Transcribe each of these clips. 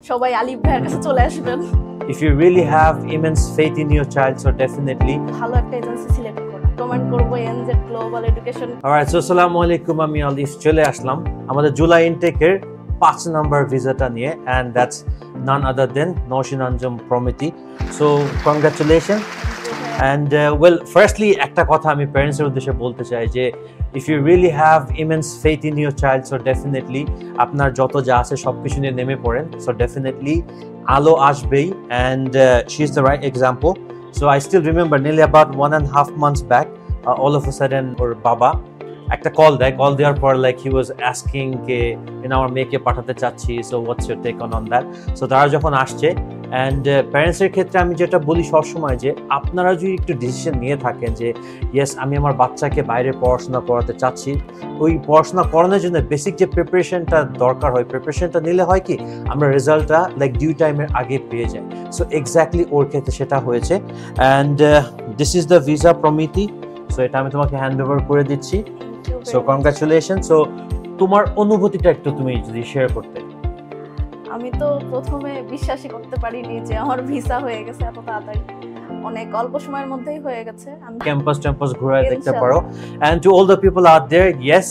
সবাই আলিফ ভাইয়ের কাছে চলে আসবেন। If you really have immense faith in your child, so definitely ভালো একটা এজেন্সি সিলেক্ট করুন। কমেন্ট করব NZ global education. Alright, so আসসালামু আলাইকুম, আমি আলিফ চলে আসলাম আমাদের জুলাই ইনটেকের 5 নাম্বার ভিসাটা নিয়ে, and that's none other than Noushin Anjum Promiti. So congratulations. And well, firstly একটা কথা আমি প্যারেন্টসের উদ্দেশ্যে বলতে চাই যে if you really have immense faith in your child, so definitely আপনার যত যা আছে সবকিছু নিয়ে নেমে পড়েন, so definitely আলো আসবেই, and she is the right example. So I still remember nearly about 1.5 months back, all of a sudden ওর বাবা একটা কল দেওয়ার পর like he was asking কে আমার মেয়েকে পাঠাতে চাচ্ছি, so what's your take on that. So তারা যখন আসছে, অ্যান্ড প্যারেন্টসের ক্ষেত্রে আমি যেটা বলি সবসময় যে আপনারা যদি একটু ডিসিশন নিয়ে থাকেন যে ইয়েস আমি আমার বাচ্চাকে বাইরে পড়াশোনা করাতে চাচ্ছি, ওই পড়াশোনা করানোর জন্য বেসিক যে প্রিপারেশনটা দরকার হয়, প্রিপারেশনটা নিলে হয় কি আমরা রেজাল্টটা লাইক ডিউ টাইমের আগে পেয়ে যাই। সো এক্স্যাক্টলি ওর ক্ষেত্রে সেটা হয়েছে, and this is the visa Promiti. So এটা আমি তোমাকে হ্যান্ড ওভার করে দিচ্ছি। So congratulation. সো তোমার অনুভূতিটা একটু তুমি যদি শেয়ার করতে। আমি তো প্রথমে বিশ্বাসই করতে পারিনি যে আমার ভিসা হয়ে গেছে এত তাড়াতাড়ি, অনেক অল্প সময়ের মধ্যেই হয়ে গেছে। আমি ক্যাম্পাস ঘুরে দেখতে পারো। and to all the people out there, yes,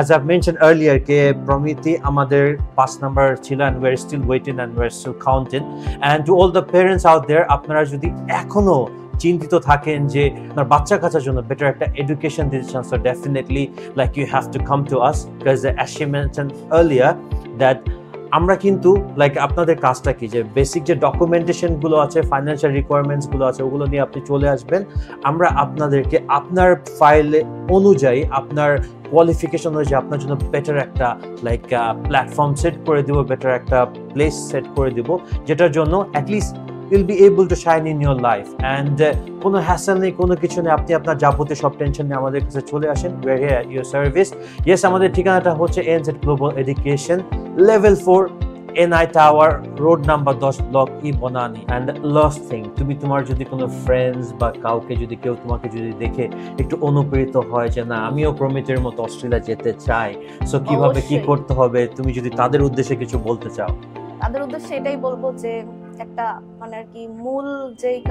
as I've mentioned earlier ke Promiti আমাদের 5 নাম্বার ছিল, and we're still waiting and we're still counting. And to all the parents out there, আপনারা যদি এখনো চিন্তিত থাকেন যে আপনার বাচ্চা কাচ্চার জন্য বেটার একটা এডুকেশন দিতে চান, so definitely like you have to come to us, because as she mentioned earlier that আমরা কিন্তু লাইক আপনাদের কাজটা কি যে বেসিক যে ডকুমেন্টেশন গুলো আছে, ফাইন্যান্সিয়াল রিকোয়ারমেন্টস গুলো আছে, ওগুলো নিয়ে আপনি চলে আসবেন। আমরা আপনাদেরকে আপনার ফাইলে অনুযায়ী, আপনার কোয়ালিফিকেশন অনুযায়ী আপনার জন্য বেটার একটা লাইক প্ল্যাটফর্ম সেট করে দিব, বেটার একটা প্লেস সেট করে দিব, যেটার জন্য at least you'll be able to shine in your life. And কোনো হ্যাসেল নেই, কোনো কিছু নেই, আপনি আপনার যাবতীয় সব টেনশন নিয়ে আমাদের কাছে চলে আসেন। we're here at your service. yes, আমাদের ঠিকানাটা হচ্ছে NZ Global Education, Level 4, NI Tower, Road number 10, Block E, Bonani. And last thing, তুমি তোমার যদি কোনো ফ্রেন্ডস বা কাউকে যদি কেউ তোমাকে যদি দেখে একটু অনুপ্রেরিত হয় যে না আমিও প্রমিতির মতো অস্ট্রেলিয়া যেতে চাই, সো কিভাবে কি করতে হবে, তুমি যদি তাদের উদ্দেশ্যে কিছু বলতে চাও? তাদের উদ্দেশ্যে এটাই বলবো যে একটা মানে আর কি মূল যেই